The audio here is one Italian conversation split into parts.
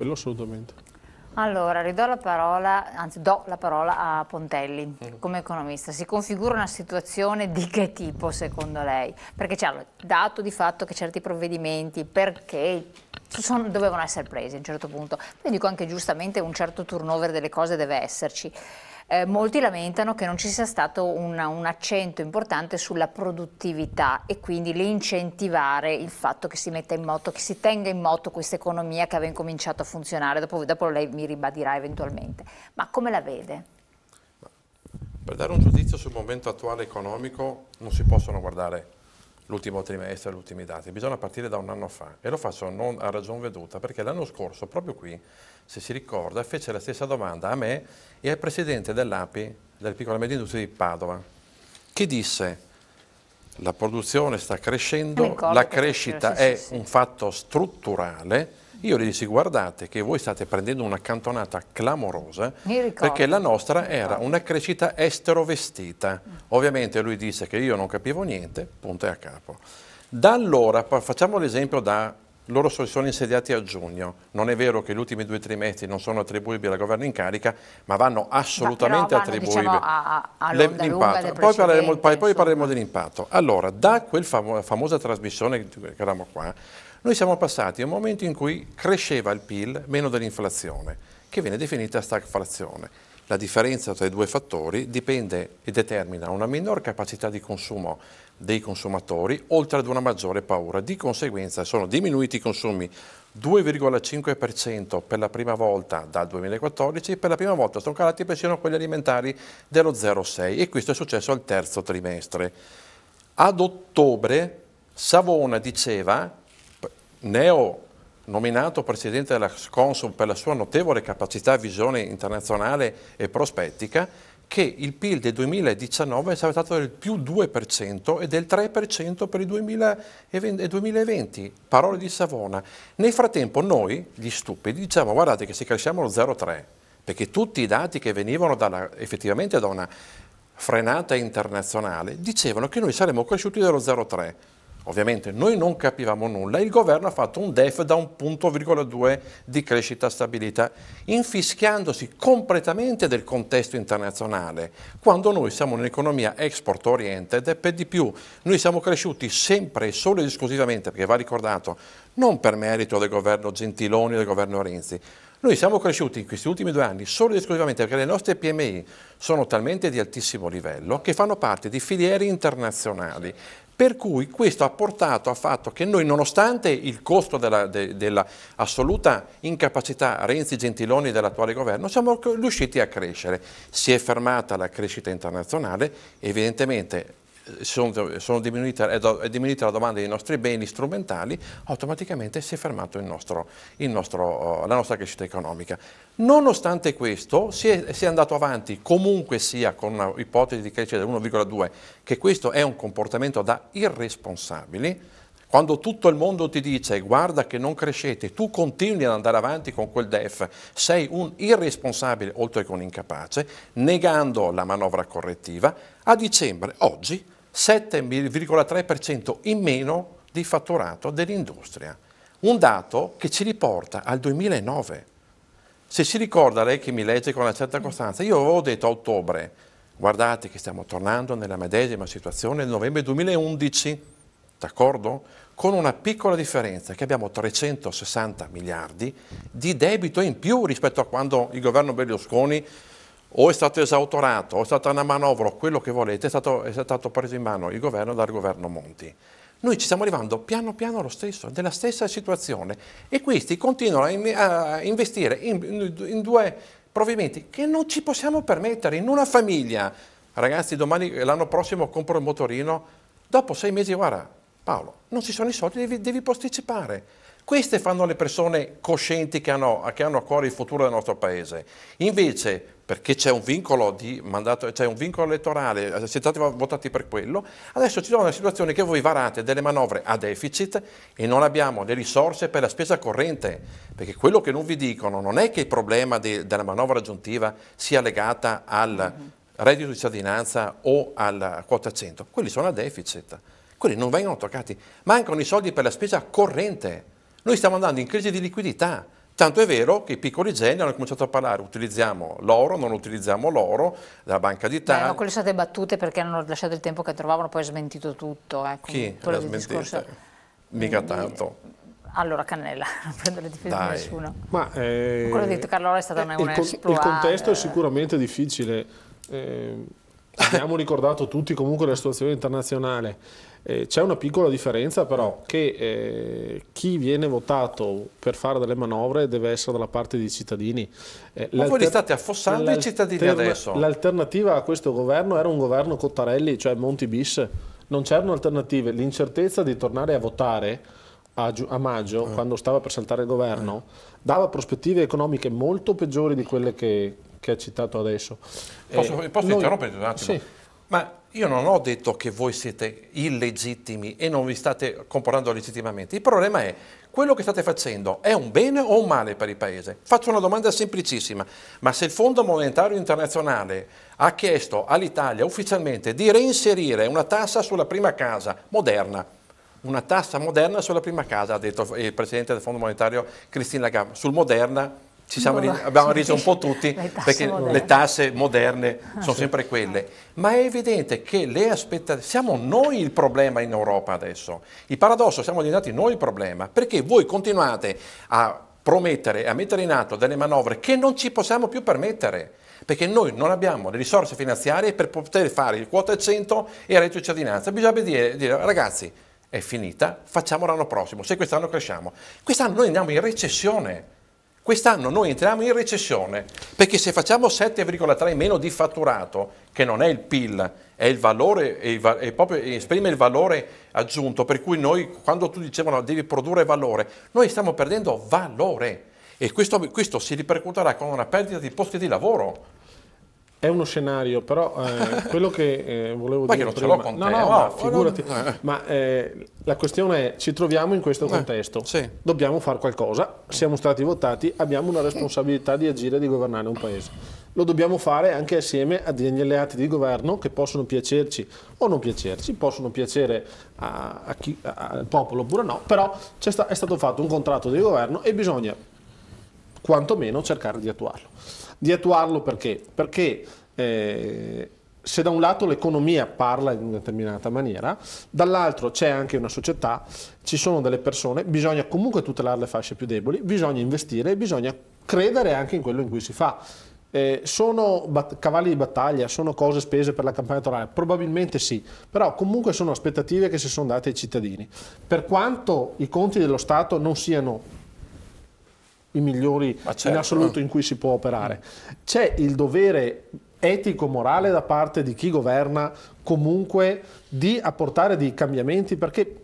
quello assolutamente. Allora, ridò la parola, anzi do la parola a Pontelli come economista. Si configura una situazione di che tipo secondo lei? Perché c'è dato di fatto che certi provvedimenti, perché dovevano essere presi a un certo punto, poi dico anche giustamente un certo turnover delle cose deve esserci. Molti lamentano che non ci sia stato un accento importante sulla produttività e quindi l'incentivare il fatto che si metta in moto, che si tenga in moto questa economia che aveva incominciato a funzionare, dopo lei mi ribadirà eventualmente. Ma come la vede? Per dare un giudizio sul momento attuale economico non si possono guardare l'ultimo trimestre, gli ultimi dati, bisogna partire da un anno fa e lo faccio non a ragion veduta perché l'anno scorso proprio qui, se si ricorda, fece la stessa domanda a me e al presidente dell'API, del piccolo e medio industria di Padova, che disse la produzione sta crescendo, la crescita è un fatto strutturale. Io gli dissi guardate che voi state prendendo una cantonata clamorosa perché la nostra era una crescita esterovestita. Ovviamente lui disse che io non capivo niente, punto e a capo. Da allora, facciamo l'esempio loro si sono insediati a giugno, non è vero che gli ultimi 2 trimestri non sono attribuibili al governo in carica, ma vanno assolutamente attribuibili. Diciamo, all'onda lunga del poi parleremo dell'impatto. Allora, da quel famosa trasmissione che eravamo qua, noi siamo passati a un momento in cui cresceva il PIL meno dell'inflazione, che viene definita stagflazione. La differenza tra i due fattori dipende e determina una minor capacità di consumo dei consumatori, oltre ad una maggiore paura. Di conseguenza sono diminuiti i consumi 2,5% per la prima volta dal 2014 e per la prima volta sono calati persino quelli alimentari dello 0,6 e questo è successo al terzo trimestre. Ad ottobre Savona diceva, neo nominato presidente della Consob per la sua notevole capacità e visione internazionale e prospettica, che il PIL del 2019 è stato del più 2% e del 3% per il 2020. Parole di Savona. Nel frattempo noi, gli stupidi, diciamo guardate che se cresciamo lo 0,3, perché tutti i dati che venivano effettivamente da una frenata internazionale dicevano che noi saremmo cresciuti dello 0,3. Ovviamente noi non capivamo nulla, il governo ha fatto un DEF da 1,2 di crescita stabilita, infischiandosi completamente del contesto internazionale, quando noi siamo un'economia export oriented e per di più noi siamo cresciuti sempre e solo ed esclusivamente, perché va ricordato, non per merito del governo Gentiloni o del governo Renzi. Noi siamo cresciuti in questi ultimi 2 anni solo ed esclusivamente perché le nostre PMI sono talmente di altissimo livello che fanno parte di filiere internazionali. Per cui questo ha portato al fatto che noi, nonostante il costo della assoluta incapacità Renzi-Gentiloni dell'attuale governo, siamo riusciti a crescere. Si è fermata la crescita internazionale, evidentemente è diminuita la domanda dei nostri beni strumentali, automaticamente si è fermato la nostra crescita economica. Nonostante questo si è andato avanti comunque sia con un'ipotesi di crescita dell'1,2, che questo è un comportamento da irresponsabili. Quando tutto il mondo ti dice guarda che non crescete, tu continui ad andare avanti con quel DEF, sei un irresponsabile oltre che un incapace, negando la manovra correttiva. A dicembre, oggi, 7,3% in meno di fatturato dell'industria. Un dato che ci riporta al 2009. Se si ricorda, lei che mi legge con una certa costanza, io avevo detto a ottobre, guardate che stiamo tornando nella medesima situazione del novembre 2011, d'accordo? Con una piccola differenza, che abbiamo 360 miliardi di debito in più rispetto a quando il governo Berlusconi o è stato esautorato, o è stata una manovra, o quello che volete, è stato preso in mano il governo dal governo Monti. Noi ci stiamo arrivando piano piano allo stesso, nella stessa situazione e questi continuano a investire in 2 provvedimenti che non ci possiamo permettere. In una famiglia, ragazzi, l'anno prossimo compro il motorino, dopo 6 mesi, guarda Paolo, non ci sono i soldi, devi posticipare. Queste fanno le persone coscienti che hanno a cuore il futuro del nostro paese. Invece, perché c'è un vincolo di mandato, c'è un vincolo elettorale, siete stati votati per quello, adesso ci troviamo in una situazione che voi varate delle manovre a deficit e non abbiamo le risorse per la spesa corrente, perché quello che non vi dicono non è che il problema della manovra aggiuntiva sia legata al reddito di cittadinanza o alla quota 100, quelli sono a deficit, quelli non vengono toccati, mancano i soldi per la spesa corrente. Noi stiamo andando in crisi di liquidità Tanto è vero che i piccoli geni hanno cominciato a parlare, utilizziamo l'oro, non utilizziamo l'oro, la Banca d'Italia. No, quelle sono state battute perché hanno lasciato il tempo che trovavano, poi ha smentito tutto. Chi quello l'ha del smentita? discorso. Mica tanto. Allora, Cannella, non prendo le difese di nessuno. Ma quello che ha detto Carlo è stata una il contesto è sicuramente difficile. Abbiamo ricordato tutti comunque la situazione internazionale. C'è una piccola differenza però, che chi viene votato per fare delle manovre deve essere dalla parte dei cittadini. Ma voi li state affossando i cittadini adesso? L'alternativa a questo governo era un governo Cottarelli, cioè Monti bis. Non c'erano alternative. L'incertezza di tornare a votare a maggio, quando stava per saltare il governo, dava prospettive economiche molto peggiori di quelle che ha citato adesso. Posso interrompere un attimo? Sì. Ma io non ho detto che voi siete illegittimi e non vi state comportando legittimamente. Il problema è, quello che state facendo è un bene o un male per il Paese? Faccio una domanda semplicissima, ma se il Fondo Monetario Internazionale ha chiesto all'Italia ufficialmente di reinserire una tassa sulla prima casa moderna, una tassa moderna sulla prima casa, ha detto il Presidente del Fondo Monetario Christine Lagarde, sul moderna abbiamo riso un po' tutti perché le tasse moderne sono sempre quelle, ma è evidente che le aspettative, siamo noi il problema in Europa adesso, il paradosso, siamo diventati noi il problema, perché voi continuate a promettere e a mettere in atto delle manovre che non ci possiamo più permettere, perché noi non abbiamo le risorse finanziarie per poter fare il quota 100 e il reddito di cittadinanza, bisogna dire ragazzi è finita, facciamo l'anno prossimo, se quest'anno cresciamo, quest'anno noi andiamo in recessione. Quest'anno noi entriamo in recessione perché se facciamo 7,3 meno di fatturato, che non è il PIL, è il valore, è proprio esprime il valore aggiunto, per cui noi, quando tu dicevano devi produrre valore, noi stiamo perdendo valore e questo si ripercuoterà con una perdita di posti di lavoro. È uno scenario, però quello che volevo dire non prima... ce l'ho con te. ma figurati. Ma la questione è, ci troviamo in questo contesto, sì. Dobbiamo fare qualcosa, siamo stati votati, abbiamo una responsabilità di agire e di governare un paese. Lo dobbiamo fare anche assieme a degli alleati di governo che possono piacerci o non piacerci, possono piacere al popolo oppure no, però è stato fatto un contratto di governo e bisogna quantomeno cercare di attuarlo. Di attuarlo perché? Perché se da un lato l'economia parla in una determinata maniera, dall'altro c'è anche una società, ci sono delle persone, bisogna comunque tutelare le fasce più deboli, bisogna investire e bisogna credere anche in quello in cui si fa. Sono cavalli di battaglia, sono cose spese per la campagna elettorale? Probabilmente sì, però comunque sono aspettative che si sono date ai cittadini. Per quanto i conti dello Stato non siano i migliori in assoluto in cui si può operare, c'è il dovere etico-morale da parte di chi governa comunque di apportare dei cambiamenti, perché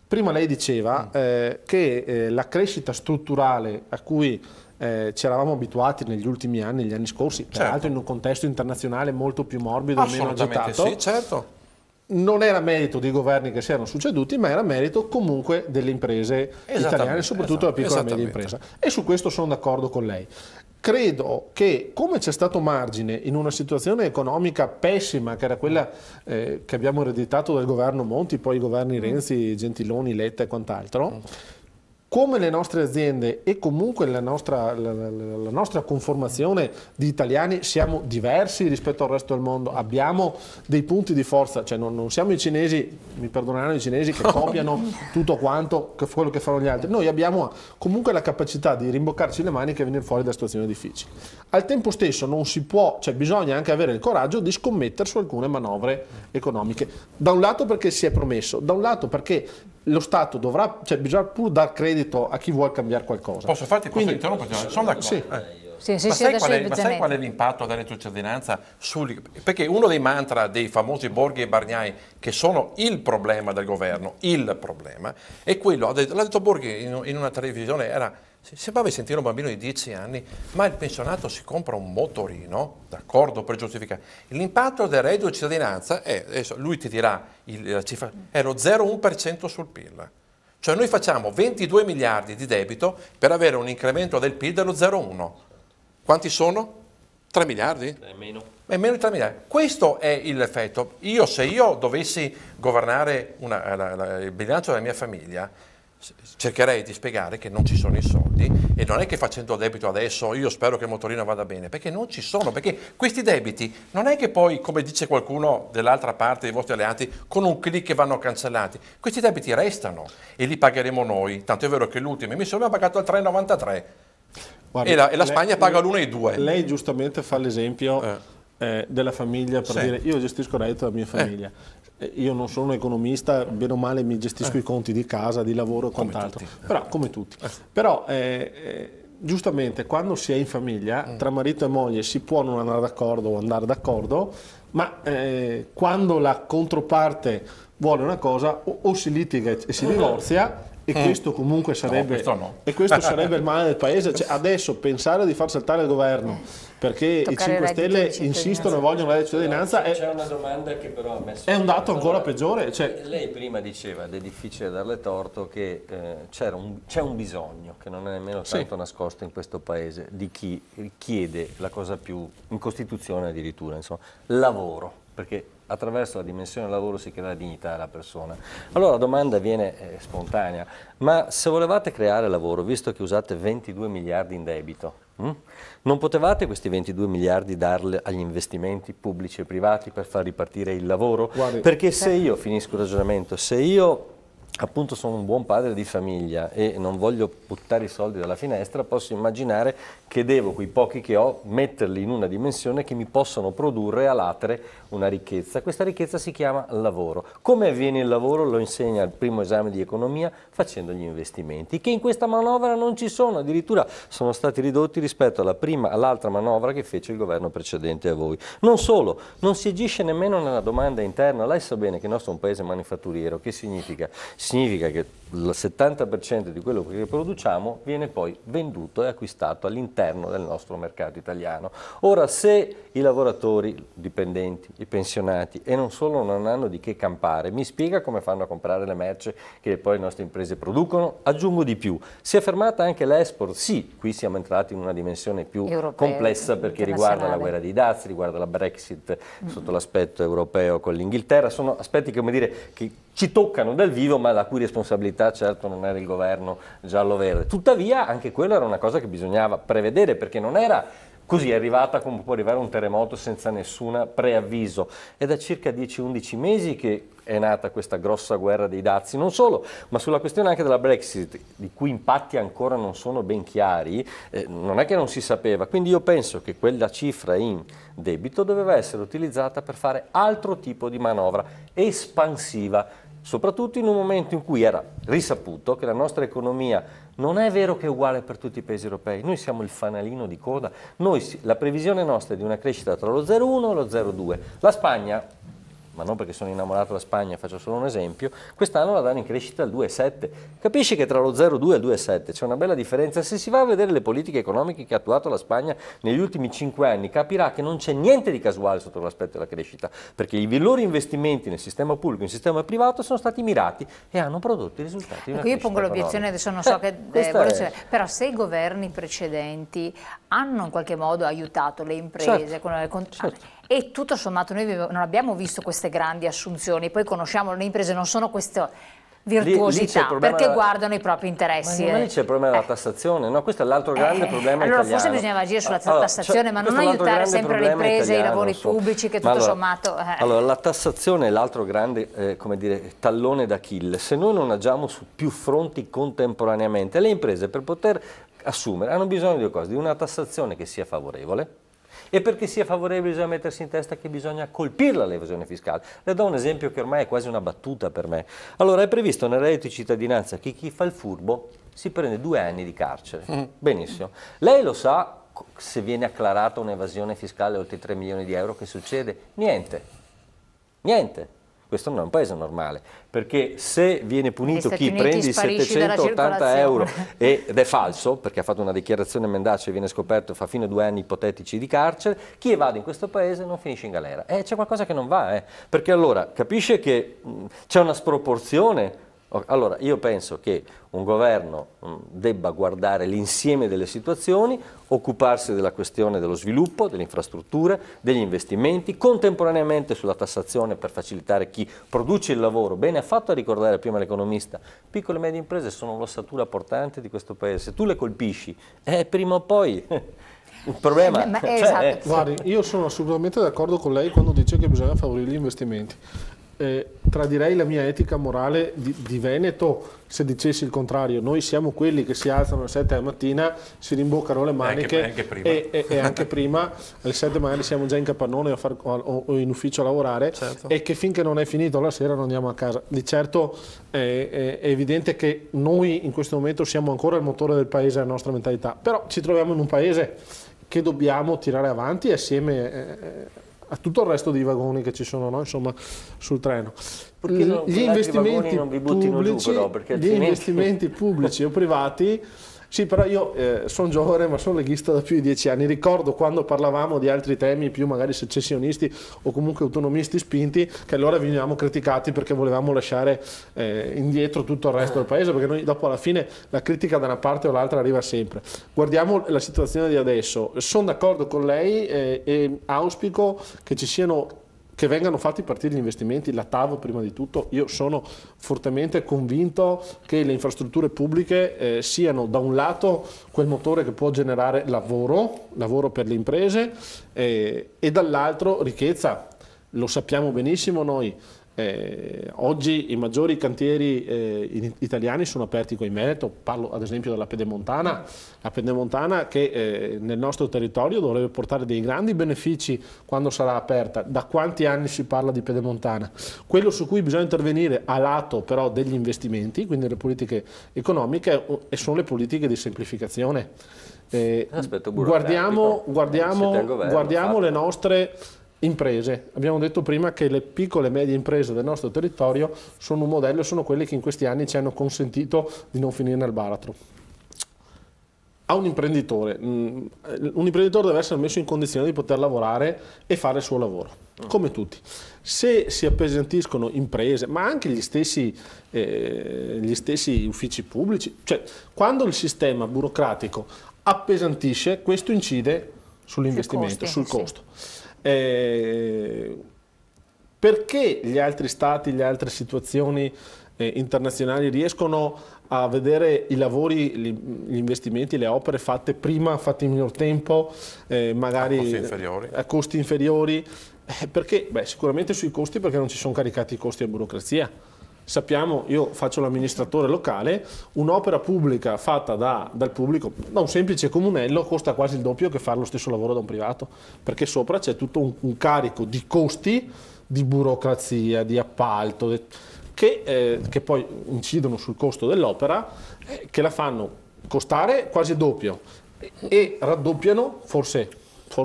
prima lei diceva che la crescita strutturale a cui ci eravamo abituati negli ultimi anni, negli anni scorsi, peraltro in un contesto internazionale molto più morbido e meno agitato, sì, certo. Non era merito dei governi che si erano succeduti, ma era merito comunque delle imprese italiane, soprattutto della piccola e media impresa. E su questo sono d'accordo con lei. Credo che, come c'è stato margine in una situazione economica pessima, che era quella che abbiamo ereditato dal governo Monti, poi i governi Renzi, Gentiloni, Letta e quant'altro, come le nostre aziende e comunque la nostra conformazione di italiani siamo diversi rispetto al resto del mondo, abbiamo dei punti di forza, cioè non siamo i cinesi, mi perdoneranno i cinesi che copiano tutto quanto quello che fanno gli altri, noi abbiamo comunque la capacità di rimboccarci le maniche e venire fuori da situazioni difficili. Al tempo stesso non si può, cioè bisogna anche avere il coraggio di scommettere su alcune manovre economiche, da un lato perché si è promesso, da un lato perché lo Stato dovrà, cioè bisogna pur dar credito a chi vuole cambiare qualcosa. Posso interrompere? Sono d'accordo. Sì. Ma sai qual è l'impatto della cittadinanza? Perché uno dei mantra dei famosi Borghi e Bargnai, che sono il problema del governo, il problema, è quello, l'ha detto Borghi in una televisione, sembrava sentire un bambino di 10 anni, ma il pensionato si compra un motorino, d'accordo, per giustificare. L'impatto del reddito di cittadinanza è, adesso lui ti dirà la cifra, è lo 0,1% sul PIL. Cioè noi facciamo 22 miliardi di debito per avere un incremento del PIL dello 0,1. Quanti sono? 3 miliardi? È meno. È meno di 3 miliardi. Questo è l'effetto. Se io dovessi governare il bilancio della mia famiglia, cercherei di spiegare che non ci sono i soldi, e non è che facendo debito adesso io spero che il motorino vada bene, perché non ci sono, perché questi debiti non è che poi, come dice qualcuno dell'altra parte dei vostri alleati, con un clic vanno cancellati. Questi debiti restano e li pagheremo noi, tanto è vero che l'ultima emissione abbiamo pagato al 3,93. Guardi, E la Spagna paga l'1,2. Lei giustamente fa l'esempio della famiglia, per dire io gestisco il reddito della mia famiglia. Io non sono un economista, bene o male mi gestisco i conti di casa, di lavoro e quant'altro, però come tutti. Però giustamente quando si è in famiglia, tra marito e moglie si può non andare d'accordo o andare d'accordo, ma quando la controparte vuole una cosa o si litiga e si divorzia. E questo comunque sarebbe, e questo sarebbe il male del paese. Cioè, adesso pensare di far saltare il governo perché i 5 Stelle insistono e vogliono la cittadinanza c'è una domanda che però ha messo è un dato ancora peggiore. Cioè, lei prima diceva, ed è difficile darle torto, che c'è un bisogno che non è nemmeno tanto nascosto in questo paese di chi chiede la cosa più, in Costituzione addirittura, insomma, lavoro, perché attraverso la dimensione del lavoro si crea la dignità della persona. Allora la domanda viene spontanea, ma se volevate creare lavoro, visto che usate 22 miliardi in debito, non potevate questi 22 miliardi darli agli investimenti pubblici e privati per far ripartire il lavoro? Guardi, perché se io, finisco il ragionamento, se io appunto sono un buon padre di famiglia e non voglio buttare i soldi dalla finestra, posso immaginare che devo, quei pochi che ho, metterli in una dimensione che mi possano produrre a latere una ricchezza. Questa ricchezza si chiama lavoro. Come avviene il lavoro lo insegna il primo esame di economia facendo gli investimenti, che in questa manovra non ci sono, addirittura sono stati ridotti rispetto all'altra manovra che fece il governo precedente a voi. Non solo, non si agisce nemmeno nella domanda interna. Lei sa bene che il nostro è un paese manifatturiero. Che significa? Significa che il 70% di quello che produciamo viene poi venduto e acquistato all'interno del nostro mercato italiano. Ora, se i lavoratori dipendenti, i pensionati e non solo non hanno di che campare, mi spiega come fanno a comprare le merci che poi le nostre imprese producono? Aggiungo di più, si è fermata anche l'export, sì, qui siamo entrati in una dimensione più complessa perché riguarda la guerra dei dazi, riguarda la Brexit sotto l'aspetto europeo con l'Inghilterra, sono aspetti che, come dire, che ci toccano dal vivo, ma la cui responsabilità certo non è del governo giallo-verde. Tuttavia anche quello era una cosa che bisognava prevedere, perché non era così, è arrivata come può arrivare un terremoto senza nessuna preavviso. È da circa 10-11 mesi che è nata questa grossa guerra dei dazi, non solo, ma sulla questione anche della Brexit, di cui impatti ancora non sono ben chiari, non è che non si sapeva. Quindi io penso che quella cifra in debito doveva essere utilizzata per fare altro tipo di manovra espansiva, soprattutto in un momento in cui era risaputo che la nostra economia non è vero che è uguale per tutti i paesi europei, noi siamo il fanalino di coda, la previsione nostra è di una crescita tra lo 0,1 e lo 0,2, la Spagna, ma non perché sono innamorato della Spagna, faccio solo un esempio, quest'anno la danno in crescita al 2,7. Capisci che tra lo 0,2 e il 2,7 c'è una bella differenza? Se si va a vedere le politiche economiche che ha attuato la Spagna negli ultimi 5 anni, capirà che non c'è niente di casuale sotto l'aspetto della crescita, perché i loro investimenti nel sistema pubblico e nel sistema privato sono stati mirati e hanno prodotto i risultati di una ecco, io pongo l'obiezione, adesso non so però se i governi precedenti hanno in qualche modo aiutato le imprese e tutto sommato noi non abbiamo visto queste grandi assunzioni, poi conosciamo le imprese, non sono queste virtuosità, perché guardano i propri interessi. Ma lì c'è il problema della tassazione, no? Questo è l'altro grande problema italiano. Forse bisognava agire sulla tassazione, ma non aiutare sempre le imprese e i lavori pubblici che tutto sommato... Allora, la tassazione è l'altro grande come dire, tallone d'Achille. Se noi non agiamo su più fronti contemporaneamente, le imprese per poter assumere hanno bisogno di due cose, di una tassazione che sia favorevole, e perché sia favorevole bisogna mettersi in testa che bisogna colpirla l'evasione fiscale. Le do un esempio che ormai è quasi una battuta per me. Allora, è previsto nel reddito di cittadinanza che chi fa il furbo si prende 2 anni di carcere. Benissimo. Lei lo sa, se viene acclarata un'evasione fiscale oltre i 3 milioni di euro, che succede? Niente. Niente. Questo non è un paese normale, perché se viene punito chi prende i 780 euro ed è falso, perché ha fatto una dichiarazione mendace e viene scoperto, fa fino a 2 anni ipotetici di carcere, chi evade in questo paese non finisce in galera. C'è qualcosa che non va, perché allora capisce che c'è una sproporzione. Allora, io penso che un governo debba guardare l'insieme delle situazioni, occuparsi della questione dello sviluppo, delle infrastrutture, degli investimenti, contemporaneamente sulla tassazione per facilitare chi produce il lavoro. Bene ha fatto a ricordare prima l'economista, piccole e medie imprese sono l'ossatura portante di questo paese. Se tu le colpisci, prima o poi il problema... esatto. Guardi, io sono assolutamente d'accordo con lei quando dice che bisogna favorire gli investimenti. Tradirei la mia etica morale di Veneto se dicessi il contrario. Noi siamo quelli che si alzano alle 7 della mattina, si rimboccano le maniche anche prima. e anche prima, alle 7 magari siamo già in capannone o in ufficio a lavorare, certo. E che finché non è finito la sera non andiamo a casa. Di certo è evidente che noi in questo momento siamo ancora il motore del paese, la nostra mentalità, però ci troviamo in un paese che dobbiamo tirare avanti assieme a tutto il resto dei vagoni che ci sono, no? Insomma, sul treno. Gli investimenti non vi buttino giù, però, perché altrimenti... gli investimenti pubblici o privati, sì, però io sono giovane ma sono leghista da più di 10 anni, ricordo quando parlavamo di altri temi più magari secessionisti o comunque autonomisti spinti, che allora venivamo criticati perché volevamo lasciare indietro tutto il resto del paese, perché noi dopo alla fine la critica da una parte o l'altra arriva sempre. Guardiamo la situazione di adesso, sono d'accordo con lei e auspico che ci siano, che vengano fatti partire gli investimenti, la TAV prima di tutto. Io sono fortemente convinto che le infrastrutture pubbliche siano da un lato quel motore che può generare lavoro per le imprese e dall'altro ricchezza. Lo sappiamo benissimo noi. Oggi i maggiori cantieri italiani sono aperti qua in Veneto, parlo ad esempio della Pedemontana, la Pedemontana che nel nostro territorio dovrebbe portare dei grandi benefici quando sarà aperta. Da quanti anni si parla di Pedemontana? Quello su cui bisogna intervenire a lato però degli investimenti, quindi le politiche economiche, e sono le politiche di semplificazione. Guardiamo le nostre imprese. Abbiamo detto prima che le piccole e medie imprese del nostro territorio sono un modello e sono quelle che in questi anni ci hanno consentito di non finire nel baratro. A un imprenditore deve essere messo in condizione di poter lavorare e fare il suo lavoro, come tutti. Se si appesantiscono imprese, ma anche gli stessi uffici pubblici, cioè quando il sistema burocratico appesantisce, questo incide sull'investimento, sul costo. Perché gli altri stati, le altre situazioni internazionali riescono a vedere i lavori, gli investimenti, le opere fatte prima, fatte in minor tempo, magari a costi inferiori? Perché? Beh, sicuramente sui costi, perché non ci sono caricati i costi a burocrazia. Sappiamo, io faccio l'amministratore locale, un'opera pubblica fatta dal pubblico, da un semplice comunello, costa quasi il doppio che fare lo stesso lavoro da un privato, perché sopra c'è tutto un carico di costi, di burocrazia, di appalto, che poi incidono sul costo dell'opera, che la fanno costare quasi il doppio e raddoppiano, forse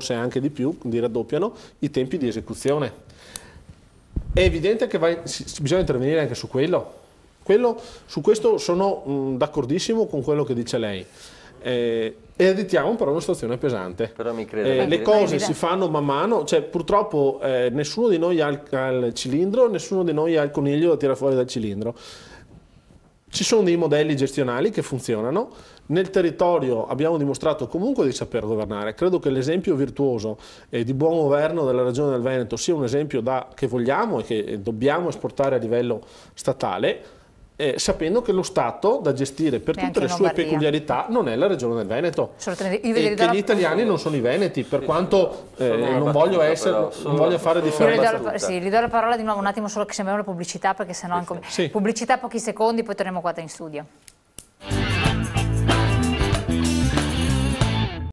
anche di più, raddoppiano i tempi di esecuzione. È evidente che bisogna intervenire anche su quello. Su questo sono d'accordissimo con quello che dice lei. Ereditiamo però una situazione pesante. Però mi credo, le cose si fanno man mano, cioè purtroppo nessuno di noi ha il cilindro, nessuno di noi ha il coniglio da tirare fuori dal cilindro. Ci sono dei modelli gestionali che funzionano, nel territorio abbiamo dimostrato comunque di saper governare. Credo che l'esempio virtuoso di buon governo della Regione del Veneto sia un esempio che vogliamo e che dobbiamo esportare a livello statale, sapendo che lo Stato da gestire per tutte le sue peculiarità non è la Regione del Veneto e che gli italiani non sono i veneti, per quanto non voglio fare differenza. Sì, gli do la parola di nuovo un attimo, solo che sembriamo la pubblicità, perché sennò pubblicità pochi secondi, poi torniamo qua in studio.